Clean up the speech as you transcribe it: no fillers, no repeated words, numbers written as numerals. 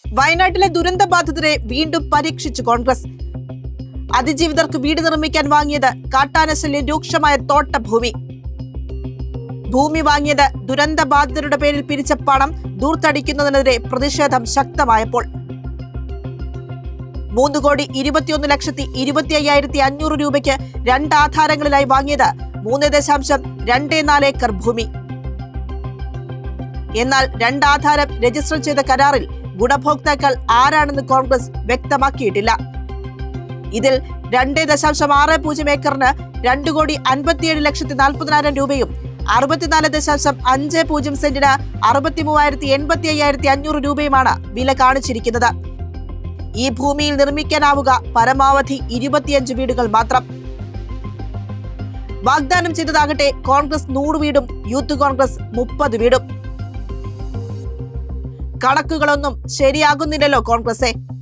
വയനാട്ടിലെ ദുരന്തബാധിതരെ വീണ്ടും പരീക്ഷിച്ചു കോൺഗ്രസ്. അതിജീവിതർക്ക് വീട് നിർമ്മിക്കാൻ വാങ്ങിയത് കാട്ടാനശല്യം രൂക്ഷമായ തോട്ടഭൂമി. ഭൂമി വാങ്ങിയത് ദുരന്തബാധിതരുടെ പേരിൽ പിരിച്ച പണം ദൂർത്തടിക്കുന്നതിനെതിരെ പ്രതിഷേധം ശക്തമായപ്പോൾ 3,21,25,500 രൂപയ്ക്ക് 2 ആധാരങ്ങളിലായി വാങ്ങിയത് 3.24 ഏക്കർ ഭൂമി. എന്നാൽ 2 ആധാരം രജിസ്റ്റർ ചെയ്ത കരാറിൽ ഗുണഭോക്താക്കൾ ആരാണെന്ന് കോൺഗ്രസ് വ്യക്തമാക്കിയിട്ടില്ല. ഇതിൽ 2.60 ഏക്കറിന് 2,57,40,000 രൂപയും 64.50 സെന്റിന് 63,85,500 രൂപയുമാണ് വില കാണിച്ചിരിക്കുന്നത്. ഈ ഭൂമിയിൽ നിർമ്മിക്കാനാവുക പരമാവധി 25 വീടുകൾ മാത്രം. വാഗ്ദാനം ചെയ്തതാകട്ടെ കോൺഗ്രസ് 100 വീടും യൂത്ത് കോൺഗ്രസ് 30 വീടും. കണക്കുകളൊന്നും ശരിയാകുന്നില്ലല്ലോ കോൺഗ്രസേ.